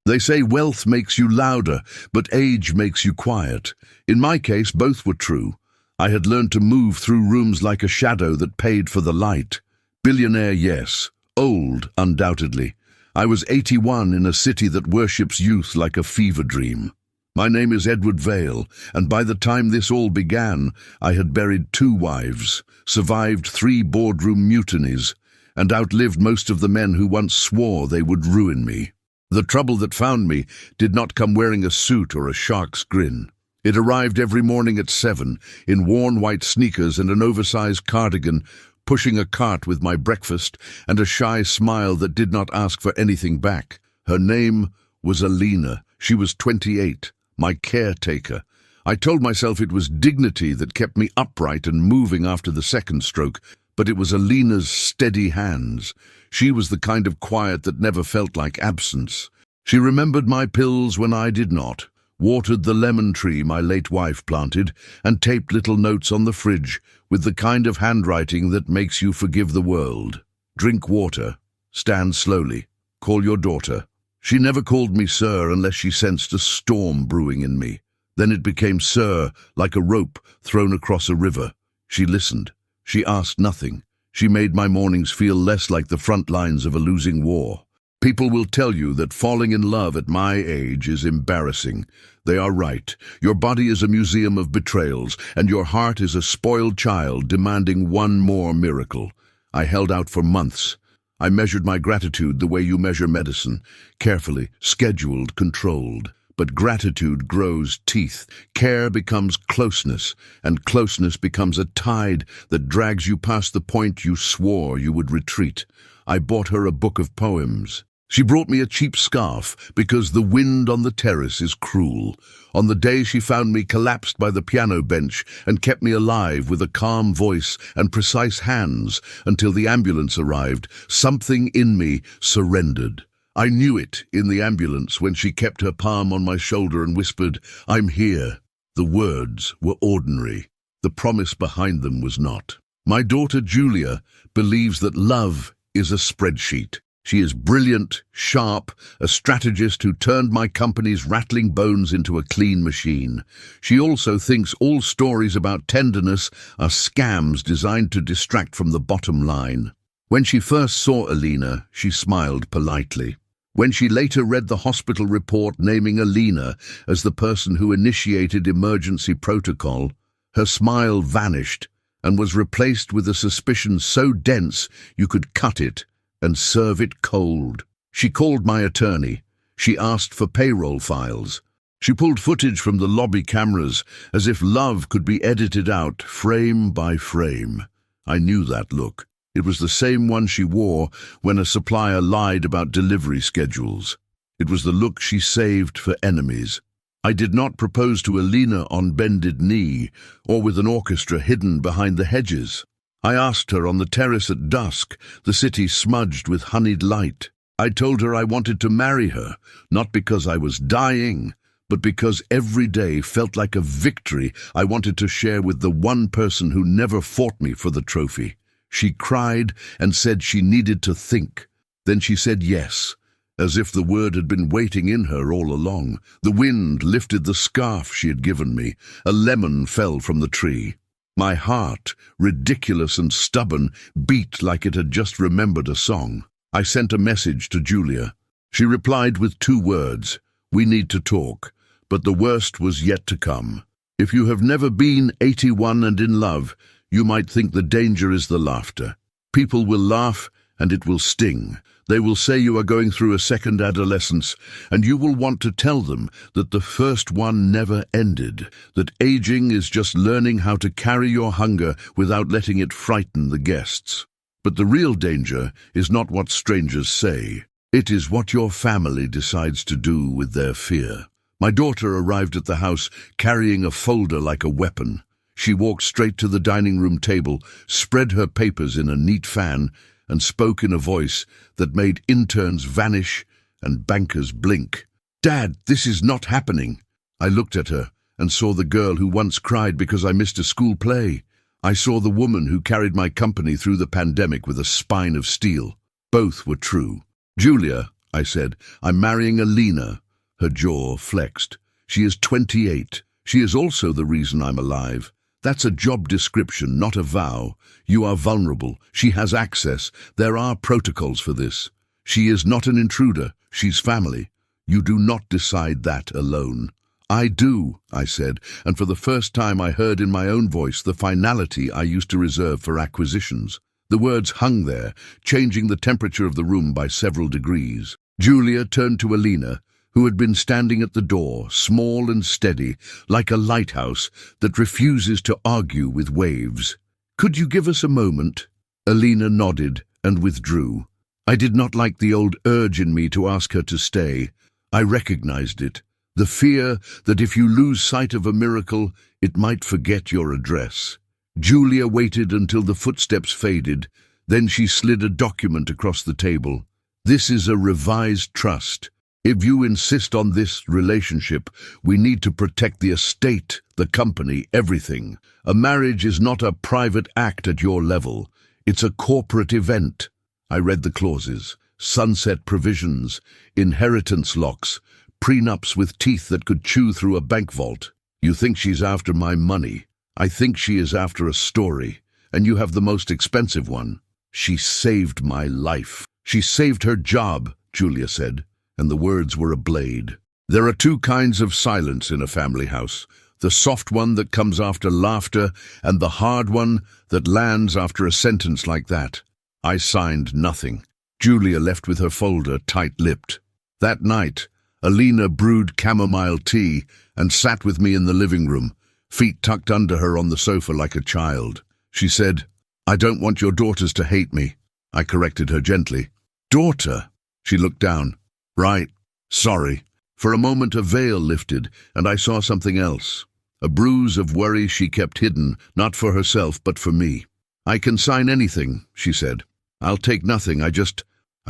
They say wealth makes you louder, but age makes you quiet. In my case, both were true. I had learned to move through rooms like a shadow that paid for the light. Billionaire, yes. Old, undoubtedly. I was 81 in a city that worships youth like a fever dream. My name is Edward Vale, and by the time this all began, I had buried 2 wives, survived 3 boardroom mutinies, and outlived most of the men who once swore they would ruin me. The trouble that found me did not come wearing a suit or a shark's grin. It arrived every morning at 7, in worn white sneakers and an oversized cardigan, pushing a cart with my breakfast and a shy smile that did not ask for anything back. Her name was Alina. She was 28, my caretaker. I told myself it was dignity that kept me upright and moving after the second stroke, but it was Alina's steady hands. She was the kind of quiet that never felt like absence. She remembered my pills when I did not, watered the lemon tree my late wife planted, and taped little notes on the fridge with the kind of handwriting that makes you forgive the world. Drink water. Stand slowly. Call your daughter. She never called me sir unless she sensed a storm brewing in me. Then it became sir, like a rope thrown across a river. She listened. She asked nothing. She made my mornings feel less like the front lines of a losing war. People will tell you that falling in love at my age is embarrassing. They are right. Your body is a museum of betrayals, and your heart is a spoiled child demanding one more miracle. I held out for months. I measured my gratitude the way you measure medicine, carefully, scheduled, controlled. But gratitude grows teeth. Care becomes closeness, and closeness becomes a tide that drags you past the point you swore you would retreat. I bought her a book of poems. She brought me a cheap scarf because the wind on the terrace is cruel. On the day she found me collapsed by the piano bench and kept me alive with a calm voice and precise hands until the ambulance arrived, something in me surrendered. I knew it in the ambulance when she kept her palm on my shoulder and whispered, "I'm here." The words were ordinary. The promise behind them was not. My daughter Julia believes that love is a spreadsheet. She is brilliant, sharp, a strategist who turned my company's rattling bones into a clean machine. She also thinks all stories about tenderness are scams designed to distract from the bottom line. When she first saw Alina, she smiled politely. When she later read the hospital report naming Alina as the person who initiated emergency protocol, her smile vanished and was replaced with a suspicion so dense you could cut it and serve it cold. She called my attorney. She asked for payroll files. She pulled footage from the lobby cameras as if love could be edited out frame by frame. I knew that look. It was the same one she wore when a supplier lied about delivery schedules. It was the look she saved for enemies. I did not propose to Alina on bended knee or with an orchestra hidden behind the hedges. I asked her on the terrace at dusk, the city smudged with honeyed light. I told her I wanted to marry her, not because I was dying, but because every day felt like a victory I wanted to share with the one person who never fought me for the trophy. She cried and said she needed to think. Then she said yes, as if the word had been waiting in her all along. The wind lifted the scarf she had given me. A lemon fell from the tree. My heart, ridiculous and stubborn, beat like it had just remembered a song. I sent a message to Julia. She replied with 2 words, "We need to talk," but the worst was yet to come. If you have never been 81 and in love, you might think the danger is the laughter. People will laugh and it will sting. They will say you are going through a second adolescence, and you will want to tell them that the first one never ended, that aging is just learning how to carry your hunger without letting it frighten the guests. But the real danger is not what strangers say. It is what your family decides to do with their fear. My daughter arrived at the house carrying a folder like a weapon. She walked straight to the dining room table, spread her papers in a neat fan, and spoke in a voice that made interns vanish and bankers blink. "Dad, this is not happening." I looked at her and saw the girl who once cried because I missed a school play. I saw the woman who carried my company through the pandemic with a spine of steel. Both were true. Julia, I said. I'm marrying Alina. Her jaw flexed. She is 28. She is also the reason I'm alive. That's a job description, not a vow. You are vulnerable. She has access. There are protocols for this. She is not an intruder. She's family. You do not decide that alone. I do, I said, and for the first time I heard in my own voice the finality I used to reserve for acquisitions. The words hung there, changing the temperature of the room by several degrees. Julia turned to Alina, who had been standing at the door, small and steady, like a lighthouse that refuses to argue with waves. Could you give us a moment? Alina nodded and withdrew. I did not like the old urge in me to ask her to stay. I recognized it. The fear that if you lose sight of a miracle, it might forget your address. Julia waited until the footsteps faded. Then she slid a document across the table. This is a revised trust. If you insist on this relationship, we need to protect the estate, the company, everything. A marriage is not a private act at your level. It's a corporate event. I read the clauses. Sunset provisions, inheritance locks, prenups with teeth that could chew through a bank vault. You think she's after my money. I think she is after a story, and you have the most expensive one. She saved my life. She saved her job, Julia said, and the words were a blade. There are two kinds of silence in a family house. The soft one that comes after laughter, and the hard one that lands after a sentence like that. I signed nothing. Julia left with her folder tight-lipped. That night, Alina brewed chamomile tea and sat with me in the living room, feet tucked under her on the sofa like a child. She said, I don't want your daughters to hate me. I corrected her gently. Daughter? She looked down. Right. Sorry. For a moment a veil lifted, and I saw something else. A bruise of worry she kept hidden, not for herself, but for me. I can sign anything, she said. I'll take nothing. I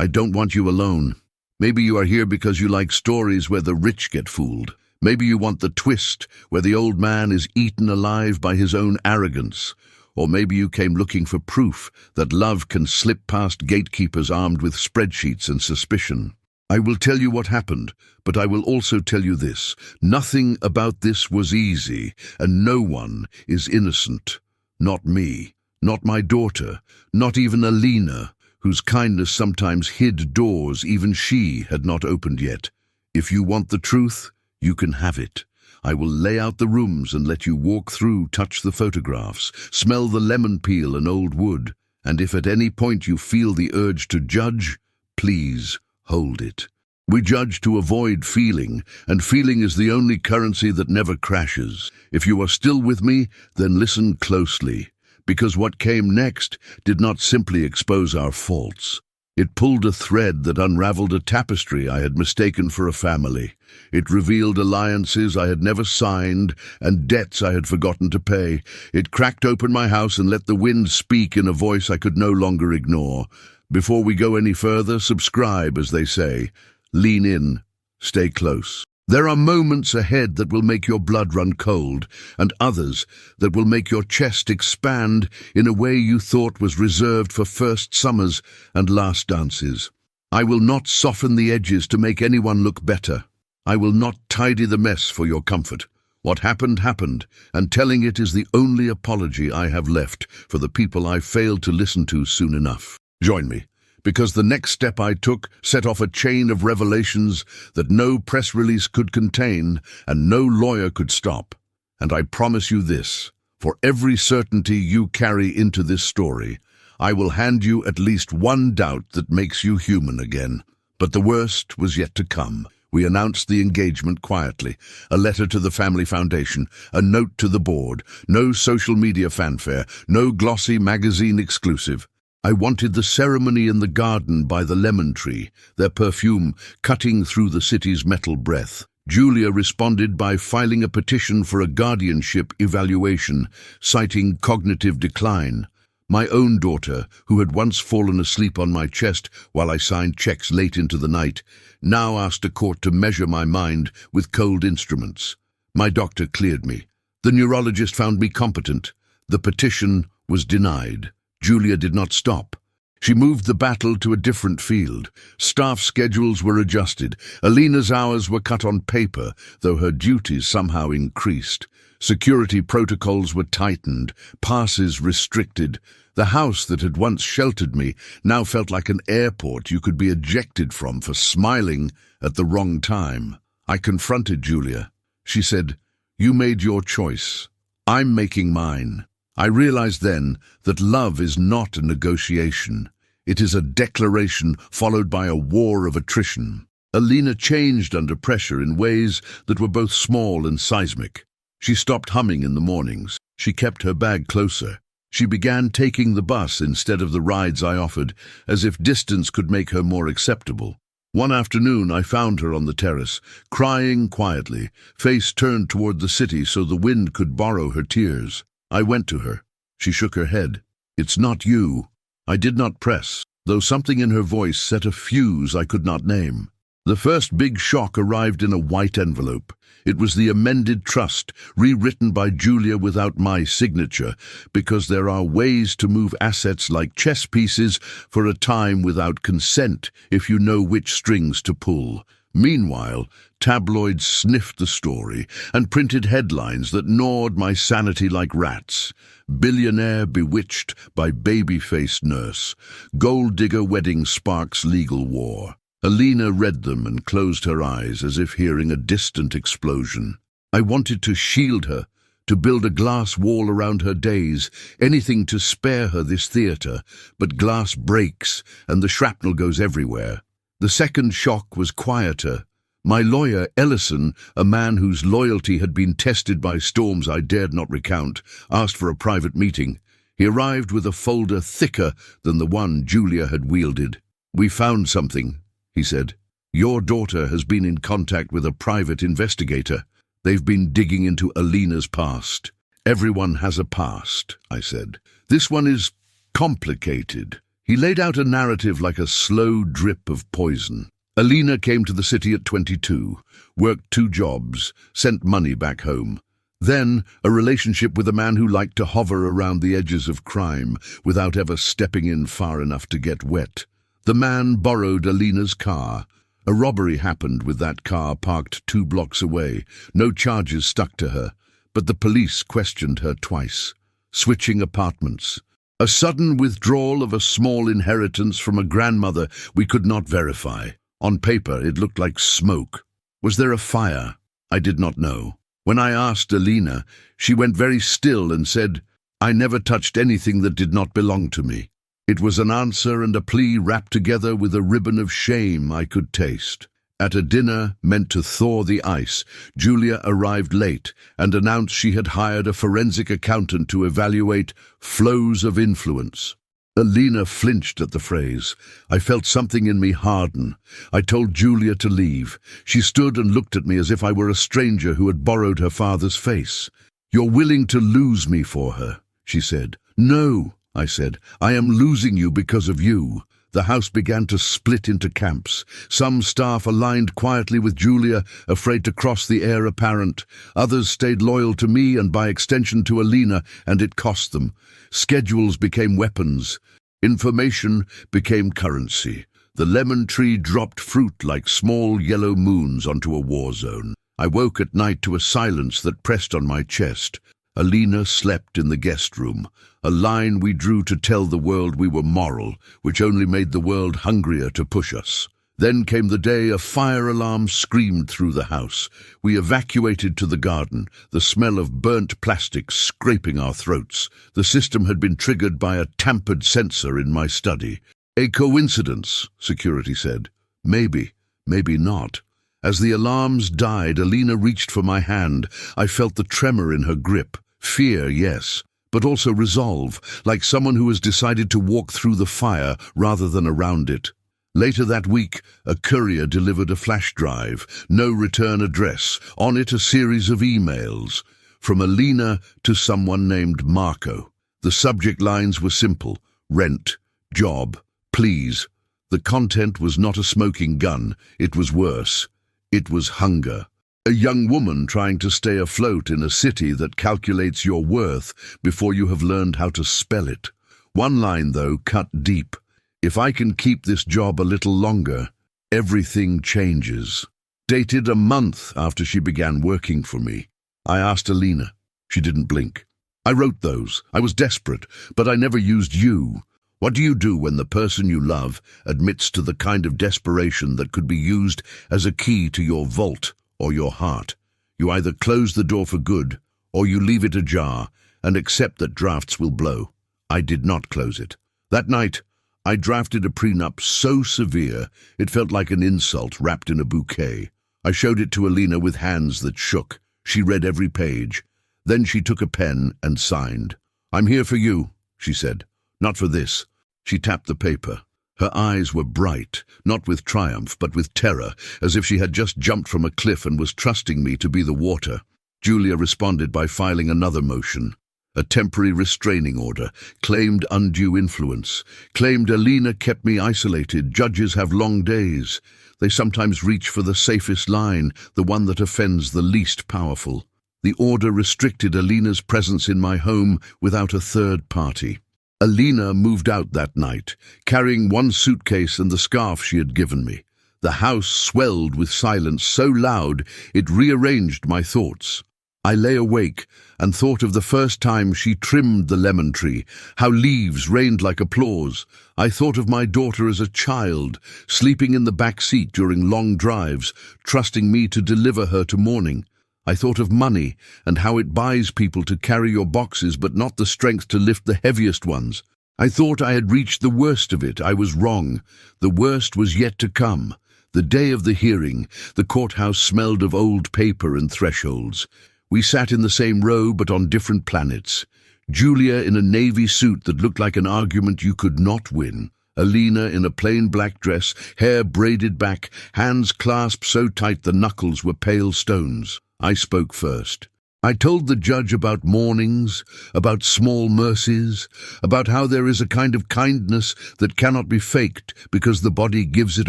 don't want you alone. Maybe you are here because you like stories where the rich get fooled. Maybe you want the twist, where the old man is eaten alive by his own arrogance. Or maybe you came looking for proof that love can slip past gatekeepers armed with spreadsheets and suspicion. I will tell you what happened, but I will also tell you this. Nothing about this was easy, and no one is innocent. Not me, not my daughter, not even Alina, whose kindness sometimes hid doors even she had not opened yet. If you want the truth, you can have it. I will lay out the rooms and let you walk through, touch the photographs, smell the lemon peel and old wood, and if at any point you feel the urge to judge, please hold it. We judge to avoid feeling, and feeling is the only currency that never crashes. If you are still with me, then listen closely, because what came next did not simply expose our faults. It pulled a thread that unraveled a tapestry I had mistaken for a family. It revealed alliances I had never signed and debts I had forgotten to pay. It cracked open my house and let the wind speak in a voice I could no longer ignore. Before we go any further, subscribe, as they say. Lean in. Stay close. There are moments ahead that will make your blood run cold, and others that will make your chest expand in a way you thought was reserved for first summers and last dances. I will not soften the edges to make anyone look better. I will not tidy the mess for your comfort. What happened, happened, and telling it is the only apology I have left for the people I failed to listen to soon enough. Join me, because the next step I took set off a chain of revelations that no press release could contain and no lawyer could stop. And I promise you this, for every certainty you carry into this story, I will hand you at least one doubt that makes you human again. But the worst was yet to come. We announced the engagement quietly, a letter to the family foundation, a note to the board, no social media fanfare, no glossy magazine exclusive. I wanted the ceremony in the garden by the lemon tree, their perfume cutting through the city's metal breath. Julia responded by filing a petition for a guardianship evaluation, citing cognitive decline. My own daughter, who had once fallen asleep on my chest while I signed checks late into the night, now asked a court to measure my mind with cold instruments. My doctor cleared me. The neurologist found me competent. The petition was denied. Julia did not stop. She moved the battle to a different field. Staff schedules were adjusted. Alina's hours were cut on paper, though her duties somehow increased. Security protocols were tightened, passes restricted. The house that had once sheltered me now felt like an airport you could be ejected from for smiling at the wrong time. I confronted Julia. She said, "You made your choice. I'm making mine." I realized then that love is not a negotiation. It is a declaration followed by a war of attrition. Alina changed under pressure in ways that were both small and seismic. She stopped humming in the mornings. She kept her bag closer. She began taking the bus instead of the rides I offered, as if distance could make her more acceptable. One afternoon I found her on the terrace, crying quietly, face turned toward the city so the wind could borrow her tears. I went to her. She shook her head. "It's not you." I did not press, though something in her voice set a fuse I could not name. The first big shock arrived in a white envelope. It was the amended trust, rewritten by Julia without my signature, because there are ways to move assets like chess pieces for a time without consent if you know which strings to pull. Meanwhile, tabloids sniffed the story and printed headlines that gnawed my sanity like rats. Billionaire bewitched by baby-faced nurse. Gold digger wedding sparks legal war. Alina read them and closed her eyes as if hearing a distant explosion. I wanted to shield her, to build a glass wall around her days, anything to spare her this theatre, but glass breaks and the shrapnel goes everywhere. The second shock was quieter. My lawyer, Ellison, a man whose loyalty had been tested by storms I dared not recount, asked for a private meeting. He arrived with a folder thicker than the one Julia had wielded. "We found something," he said. "Your daughter has been in contact with a private investigator. They've been digging into Alina's past." "Everyone has a past," I said. "This one is complicated." He laid out a narrative like a slow drip of poison. Alina came to the city at 22, worked 2 jobs, sent money back home. Then, a relationship with a man who liked to hover around the edges of crime without ever stepping in far enough to get wet. The man borrowed Alina's car. A robbery happened with that car parked 2 blocks away. No charges stuck to her, but the police questioned her twice. Switching apartments. A sudden withdrawal of a small inheritance from a grandmother we could not verify. On paper, it looked like smoke. Was there a fire? I did not know. When I asked Alina, she went very still and said, "I never touched anything that did not belong to me." It was an answer and a plea wrapped together with a ribbon of shame I could taste. At a dinner meant to thaw the ice, Julia arrived late and announced she had hired a forensic accountant to evaluate flows of influence. Alina flinched at the phrase. I felt something in me harden. I told Julia to leave. She stood and looked at me as if I were a stranger who had borrowed her father's face. "You're willing to lose me for her," she said. "No," I said. "I am losing you because of you." The house began to split into camps. Some staff aligned quietly with Julia, afraid to cross the heir apparent. Others stayed loyal to me and by extension to Alina, and it cost them. Schedules became weapons. Information became currency. The lemon tree dropped fruit like small yellow moons onto a war zone. I woke at night to a silence that pressed on my chest. Alina slept in the guest room, a line we drew to tell the world we were moral, which only made the world hungrier to push us. Then came the day a fire alarm screamed through the house. We evacuated to the garden, the smell of burnt plastic scraping our throats. The system had been triggered by a tampered sensor in my study. "A coincidence," security said. Maybe, maybe not. As the alarms died, Alina reached for my hand. I felt the tremor in her grip. Fear, yes, but also resolve, like someone who has decided to walk through the fire rather than around it. Later that week, a courier delivered a flash drive, no return address, on it a series of emails, from Alina to someone named Marco. The subject lines were simple: rent, job, please. The content was not a smoking gun, it was worse. It was hunger. A young woman trying to stay afloat in a city that calculates your worth before you have learned how to spell it. One line, though, cut deep. If I can keep this job a little longer, everything changes. Dated a month after she began working for me. I asked Alina. She didn't blink. I wrote those. I was desperate, but I never used you. What do you do when the person you love admits to the kind of desperation that could be used as a key to your vault or your heart? You either close the door for good, or you leave it ajar and accept that drafts will blow. I did not close it. That night, I drafted a prenup so severe it felt like an insult wrapped in a bouquet. I showed it to Alina with hands that shook. She read every page. Then she took a pen and signed. "I'm here for you," she said. "Not for this." She tapped the paper. Her eyes were bright, not with triumph, but with terror, as if she had just jumped from a cliff and was trusting me to be the water. Julia responded by filing another motion. A temporary restraining order, claimed undue influence, claimed Alina kept me isolated. Judges have long days. They sometimes reach for the safest line, the one that offends the least powerful. The order restricted Alina's presence in my home without a third party. Alina moved out that night, carrying one suitcase and the scarf she had given me. The house swelled with silence so loud it rearranged my thoughts. I lay awake and thought of the first time she trimmed the lemon tree, how leaves rained like applause. I thought of my daughter as a child, sleeping in the back seat during long drives, trusting me to deliver her to morning. I thought of money and how it buys people to carry your boxes but not the strength to lift the heaviest ones. I thought I had reached the worst of it. I was wrong. The worst was yet to come. The day of the hearing, the courthouse smelled of old paper and thresholds. We sat in the same row but on different planets. Julia in a navy suit that looked like an argument you could not win. Alina in a plain black dress, hair braided back, hands clasped so tight the knuckles were pale stones. I spoke first. I told the judge about mornings, about small mercies, about how there is a kind of kindness that cannot be faked because the body gives it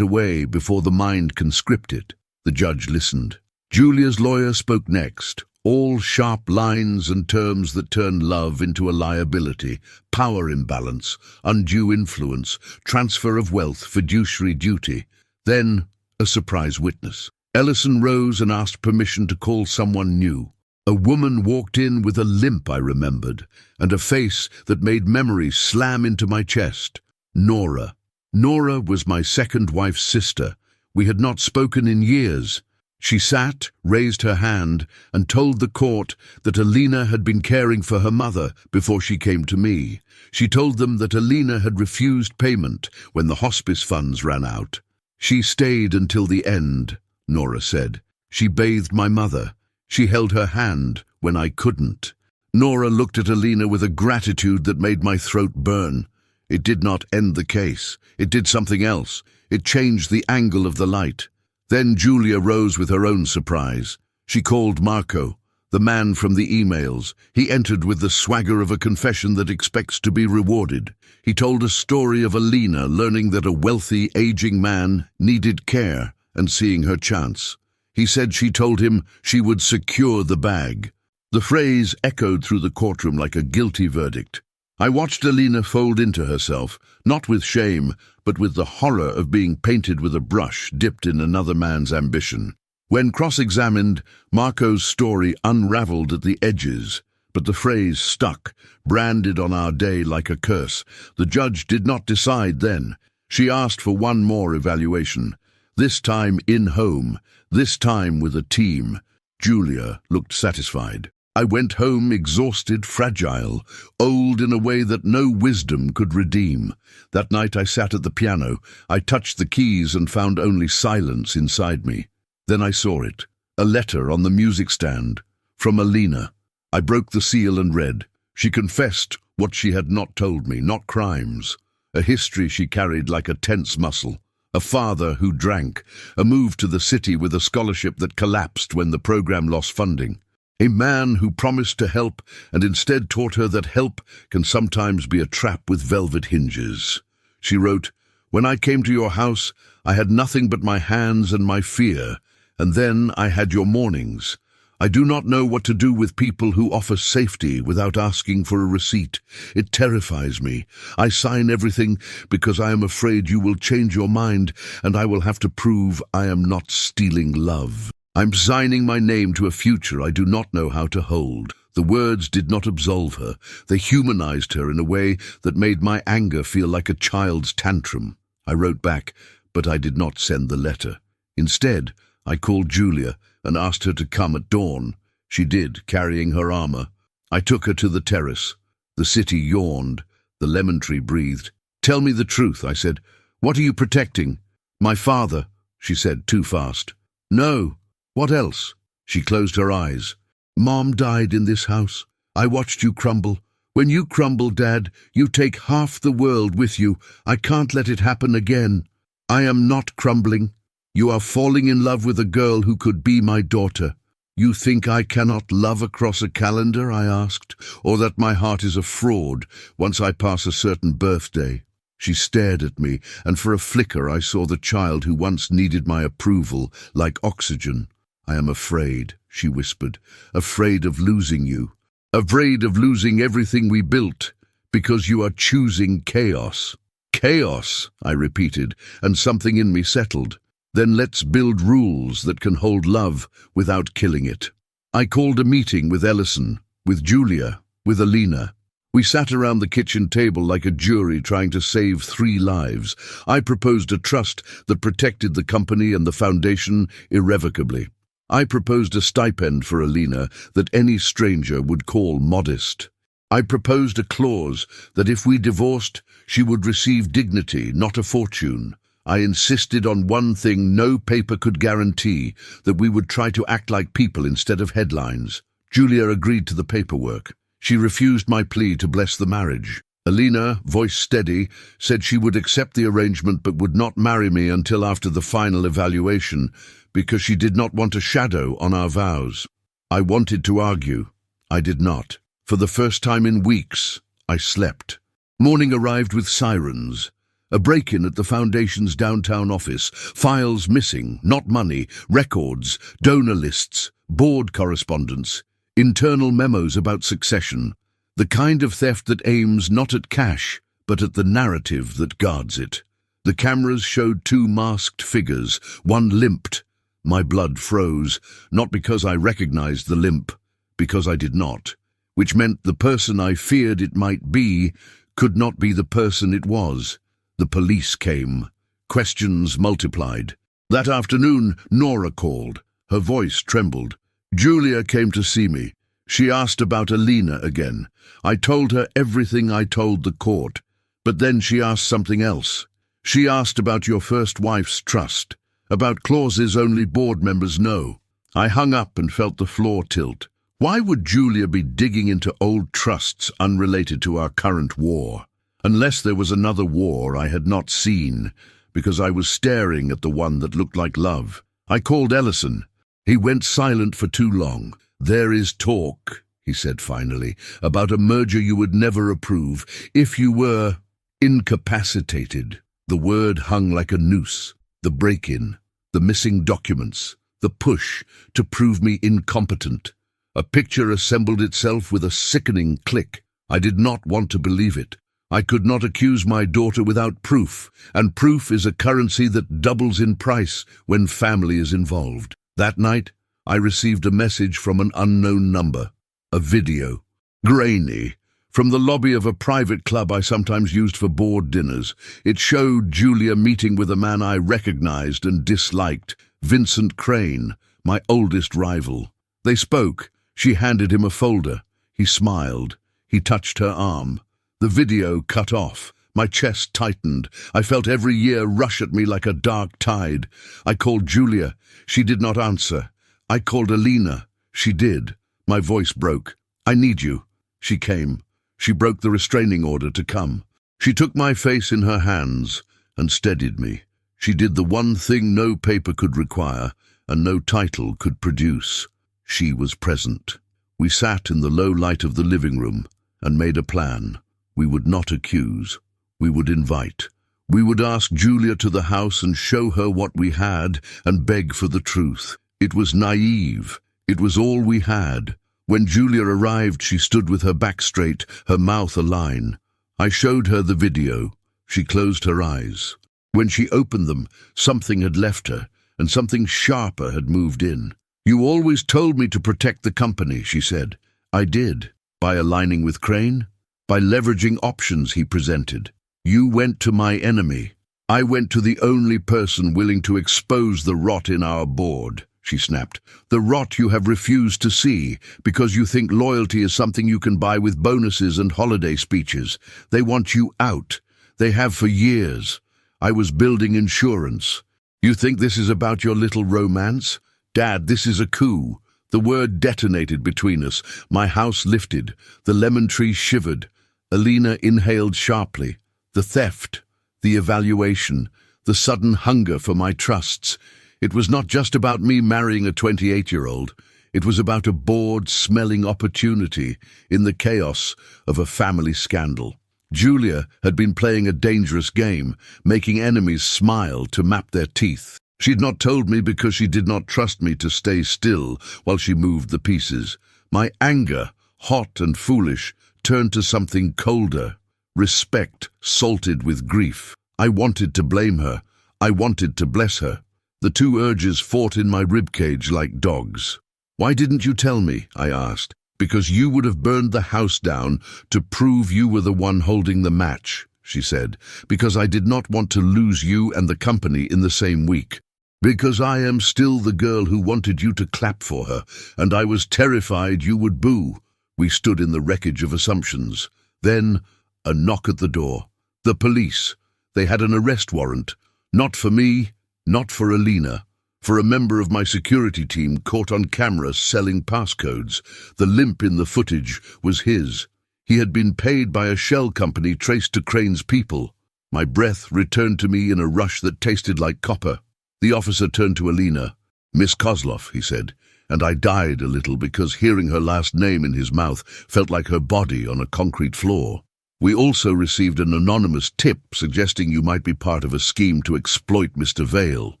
away before the mind can script it. The judge listened. Julia's lawyer spoke next. All sharp lines and terms that turn love into a liability, power imbalance, undue influence, transfer of wealth, fiduciary duty. Then, a surprise witness. Ellison rose and asked permission to call someone new. A woman walked in with a limp I remembered, and a face that made memories slam into my chest. Nora. Nora was my second wife's sister. We had not spoken in years. She sat, raised her hand, and told the court that Alina had been caring for her mother before she came to me. She told them that Alina had refused payment when the hospice funds ran out. "She stayed until the end," Nora said. "She bathed my mother. She held her hand when I couldn't." Nora looked at Alina with a gratitude that made my throat burn. It did not end the case. It did something else. It changed the angle of the light. Then Julia rose with her own surprise. She called Marco, the man from the emails. He entered with the swagger of a confession that expects to be rewarded. He told a story of Alina learning that a wealthy, aging man needed care and seeing her chance. He said she told him she would secure the bag. The phrase echoed through the courtroom like a guilty verdict. I watched Alina fold into herself, not with shame, but with the horror of being painted with a brush dipped in another man's ambition. When cross-examined, Marco's story unraveled at the edges, but the phrase stuck, branded on our day like a curse. The judge did not decide then. She asked for one more evaluation, this time in-home, this time with a team. Julia looked satisfied. I went home exhausted, fragile, old in a way that no wisdom could redeem. That night I sat at the piano. I touched the keys and found only silence inside me. Then I saw it, a letter on the music stand, from Alina. I broke the seal and read. She confessed what she had not told me, not crimes. A history she carried like a tense muscle. A father who drank, a move to the city with a scholarship that collapsed when the program lost funding. A man who promised to help and instead taught her that help can sometimes be a trap with velvet hinges. She wrote, "When I came to your house, I had nothing but my hands and my fear, and then I had your mornings. I do not know what to do with people who offer safety without asking for a receipt. It terrifies me. I sign everything because I am afraid you will change your mind and I will have to prove I am not stealing love. I'm signing my name to a future I do not know how to hold. The words did not absolve her. They humanized her in a way that made my anger feel like a child's tantrum. I wrote back, but I did not send the letter. Instead, I called Julia and asked her to come at dawn. She did, carrying her armor. I took her to the terrace. The city yawned. The lemon tree breathed. "Tell me the truth," I said. "What are you protecting?" "My father," she said too fast. "No. What else?" She closed her eyes. "Mom died in this house. I watched you crumble. When you crumble, Dad, you take half the world with you. I can't let it happen again. I am not crumbling. You are falling in love with a girl who could be my daughter. You think I cannot love across a calendar?" I asked, "or that my heart is a fraud once I pass a certain birthday?" She stared at me, and for a flicker I saw the child who once needed my approval, like oxygen. "I am afraid," she whispered, "afraid of losing you. Afraid of losing everything we built, because you are choosing chaos." "Chaos," I repeated, and something in me settled. "Then let's build rules that can hold love without killing it." I called a meeting with Ellison, with Julia, with Alina. We sat around the kitchen table like a jury trying to save 3 lives. I proposed a trust that protected the company and the foundation irrevocably. I proposed a stipend for Alina that any stranger would call modest. I proposed a clause that if we divorced, she would receive dignity, not a fortune. I insisted on one thing no paper could guarantee, that we would try to act like people instead of headlines. Julia agreed to the paperwork. She refused my plea to bless the marriage. Alina, voice steady, said she would accept the arrangement but would not marry me until after the final evaluation, because she did not want a shadow on our vows. I wanted to argue. I did not. For the first time in weeks, I slept. Morning arrived with sirens. A break-in at the Foundation's downtown office. Files missing, not money, records, donor lists, board correspondence, internal memos about succession. The kind of theft that aims not at cash, but at the narrative that guards it. The cameras showed 2 masked figures. One limped. My blood froze, not because I recognized the limp, because I did not, which meant the person I feared it might be could not be the person it was. The police came. Questions multiplied. That afternoon, Nora called. Her voice trembled. Julia came to see me. She asked about Alina again. I told her everything I told the court, but then she asked something else. She asked about your first wife's trust, about clauses only board members know. I hung up and felt the floor tilt. Why would Julia be digging into old trusts unrelated to our current war? Unless there was another war I had not seen, because I was staring at the one that looked like love. I called Ellison. He went silent for too long. "There is talk," he said finally, "about a merger you would never approve if you were incapacitated." The word hung like a noose. The break-in, the missing documents, the push to prove me incompetent. A picture assembled itself with a sickening click. I did not want to believe it. I could not accuse my daughter without proof, and proof is a currency that doubles in price when family is involved. That night, I received a message from an unknown number. A video. Grainy. From the lobby of a private club I sometimes used for board dinners. It showed Julia meeting with a man I recognized and disliked, Vincent Crane, my oldest rival. They spoke. She handed him a folder. He smiled. He touched her arm. The video cut off. My chest tightened. I felt every year rush at me like a dark tide. I called Julia. She did not answer. I called Alina. She did. My voice broke. "I need you." She came. She broke the restraining order to come. She took my face in her hands and steadied me. She did the one thing no paper could require and no title could produce. She was present. We sat in the low light of the living room and made a plan. We would not accuse. We would invite. We would ask Julia to the house and show her what we had and beg for the truth. It was naive. It was all we had. When Julia arrived, she stood with her back straight, her mouth align. I showed her the video. She closed her eyes. When she opened them, something had left her, and something sharper had moved in. "You always told me to protect the company," she said. "I did. By aligning with Crane? By leveraging options he presented. You went to my enemy. I went to the only person willing to expose the rot in our board," she snapped. "The rot you have refused to see, because you think loyalty is something you can buy with bonuses and holiday speeches. They want you out. They have for years. I was building insurance. You think this is about your little romance? Dad, this is a coup." The word detonated between us. My house lifted. The lemon tree shivered. Alina inhaled sharply. The theft, the evaluation, the sudden hunger for my trusts. It was not just about me marrying a 28-year-old. It was about a board-smelling opportunity in the chaos of a family scandal. Julia had been playing a dangerous game, making enemies smile to map their teeth. She'd not told me because she did not trust me to stay still while she moved the pieces. My anger, hot and foolish, turned to something colder. Respect salted with grief. I wanted to blame her. I wanted to bless her. The two urges fought in my ribcage like dogs. "Why didn't you tell me?" I asked. "Because you would have burned the house down to prove you were the one holding the match," she said. "Because I did not want to lose you and the company in the same week. Because I am still the girl who wanted you to clap for her, and I was terrified you would boo." We stood in the wreckage of assumptions. Then, a knock at the door. The police. They had an arrest warrant. Not for me, not for Alina. For a member of my security team caught on camera selling passcodes. The limp in the footage was his. He had been paid by a shell company traced to Crane's people. My breath returned to me in a rush that tasted like copper. The officer turned to Alina. "Miss Kozlov," he said, and I died a little because hearing her last name in his mouth felt like her body on a concrete floor. "We also received an anonymous tip suggesting you might be part of a scheme to exploit Mr. Vale."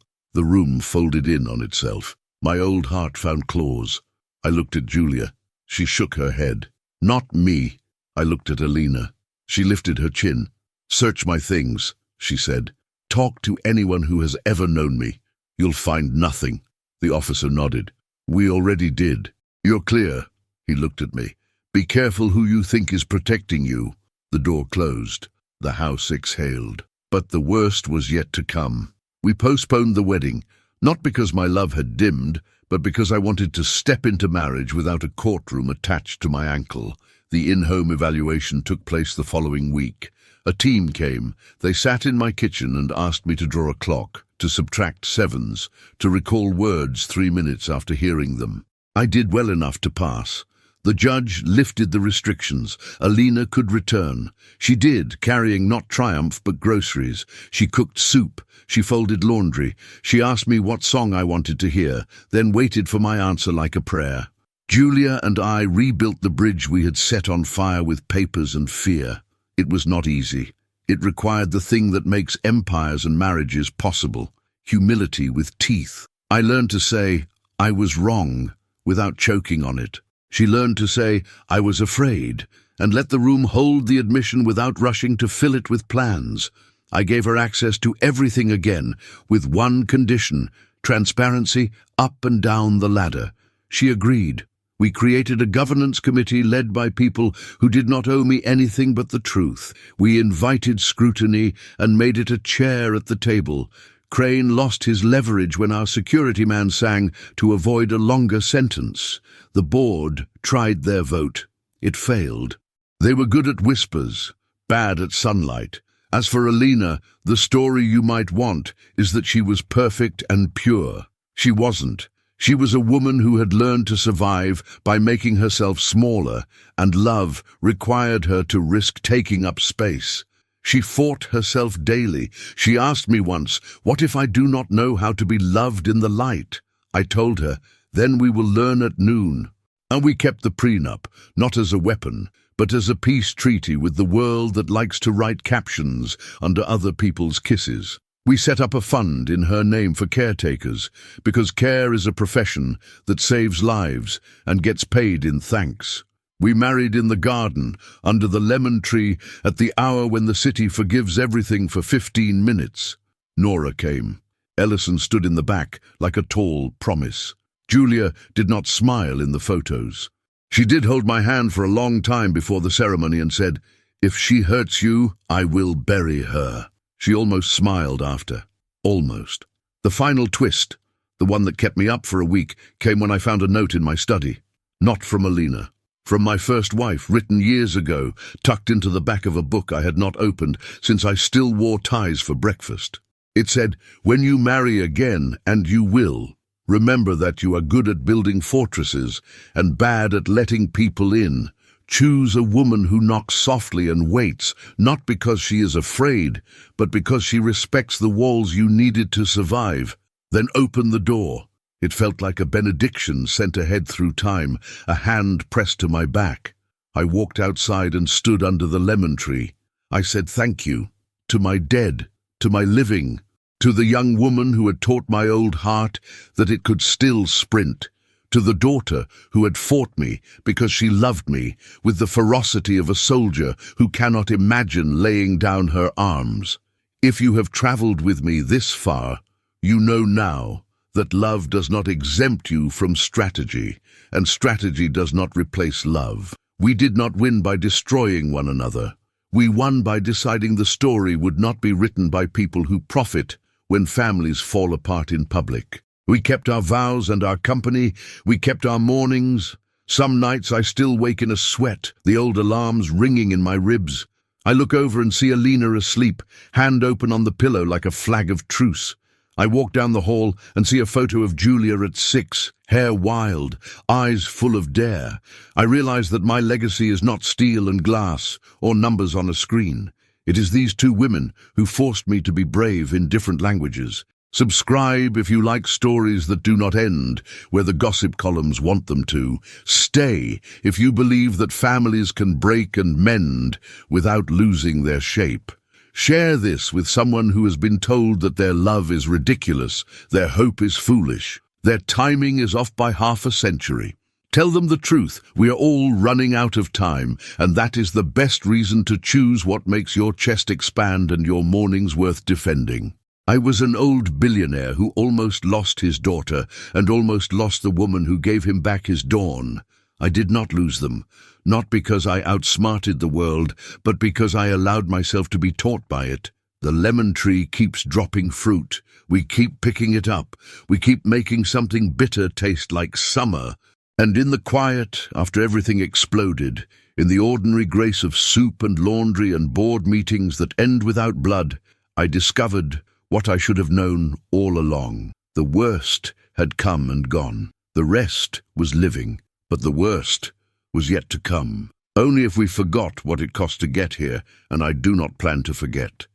The room folded in on itself. My old heart found claws. I looked at Julia. She shook her head. "Not me." I looked at Alina. She lifted her chin. "Search my things," she said. "Talk to anyone who has ever known me. You'll find nothing." The officer nodded. "We already did." "You're clear." He looked at me. "Be careful who you think is protecting you." The door closed. The house exhaled. But the worst was yet to come. We postponed the wedding, not because my love had dimmed, but because I wanted to step into marriage without a courtroom attached to my ankle. The in-home evaluation took place the following week. A team came. They sat in my kitchen and asked me to draw a clock, to subtract sevens, to recall words 3 minutes after hearing them. I did well enough to pass. The judge lifted the restrictions. Alina could return. She did, carrying not triumph but groceries. She cooked soup. She folded laundry. She asked me what song I wanted to hear, then waited for my answer like a prayer. Julia and I rebuilt the bridge we had set on fire with papers and fear. It was not easy. It required the thing that makes empires and marriages possible, humility with teeth. I learned to say, "I was wrong," without choking on it. She learned to say, "I was afraid," and let the room hold the admission without rushing to fill it with plans. I gave her access to everything again, with one condition: transparency up and down the ladder. She agreed. We created a governance committee led by people who did not owe me anything but the truth. We invited scrutiny and made it a chair at the table. Crane lost his leverage when our security man sang to avoid a longer sentence. The board tried their vote. It failed. They were good at whispers, bad at sunlight. As for Alina, the story you might want is that she was perfect and pure. She wasn't. She was a woman who had learned to survive by making herself smaller, and love required her to risk taking up space. She fought herself daily. She asked me once, "What if I do not know how to be loved in the light?" I told her, "Then we will learn at noon." And we kept the prenup, not as a weapon, but as a peace treaty with the world that likes to write captions under other people's kisses. We set up a fund in her name for caretakers, because care is a profession that saves lives and gets paid in thanks. We married in the garden, under the lemon tree, at the hour when the city forgives everything for 15 minutes. Nora came. Ellison stood in the back, like a tall promise. Julia did not smile in the photos. She did hold my hand for a long time before the ceremony and said, "If she hurts you, I will bury her." She almost smiled after. Almost. The final twist, the one that kept me up for a week, came when I found a note in my study. Not from Alina. From my first wife, written years ago, tucked into the back of a book I had not opened since I still wore ties for breakfast. It said, "When you marry again, and you will, remember that you are good at building fortresses and bad at letting people in. Choose a woman who knocks softly and waits, not because she is afraid, but because she respects the walls you needed to survive. Then open the door." It felt like a benediction sent ahead through time, a hand pressed to my back. I walked outside and stood under the lemon tree. I said thank you, to my dead, to my living, to the young woman who had taught my old heart that it could still sprint, to the daughter who had fought me because she loved me with the ferocity of a soldier who cannot imagine laying down her arms. If you have traveled with me this far, you know now that love does not exempt you from strategy, and strategy does not replace love. We did not win by destroying one another. We won by deciding the story would not be written by people who profit when families fall apart in public. We kept our vows and our company. We kept our mornings. Some nights I still wake in a sweat, the old alarms ringing in my ribs. I look over and see Alina asleep, hand open on the pillow like a flag of truce. I walk down the hall and see a photo of Julia at 6, hair wild, eyes full of dare. I realize that my legacy is not steel and glass or numbers on a screen. It is these two women who forced me to be brave in different languages. Subscribe if you like stories that do not end where the gossip columns want them to. Stay if you believe that families can break and mend without losing their shape. Share this with someone who has been told that their love is ridiculous, their hope is foolish, their timing is off by half a century. Tell them the truth. We are all running out of time, and that is the best reason to choose what makes your chest expand and your mornings worth defending. I was an old billionaire who almost lost his daughter and almost lost the woman who gave him back his dawn. I did not lose them, not because I outsmarted the world, but because I allowed myself to be taught by it. The lemon tree keeps dropping fruit. We keep picking it up. We keep making something bitter taste like summer. And in the quiet, after everything exploded, in the ordinary grace of soup and laundry and board meetings that end without blood, I discovered what I should have known all along. The worst had come and gone. The rest was living. But the worst was yet to come. Only if we forgot what it cost to get here, and I do not plan to forget.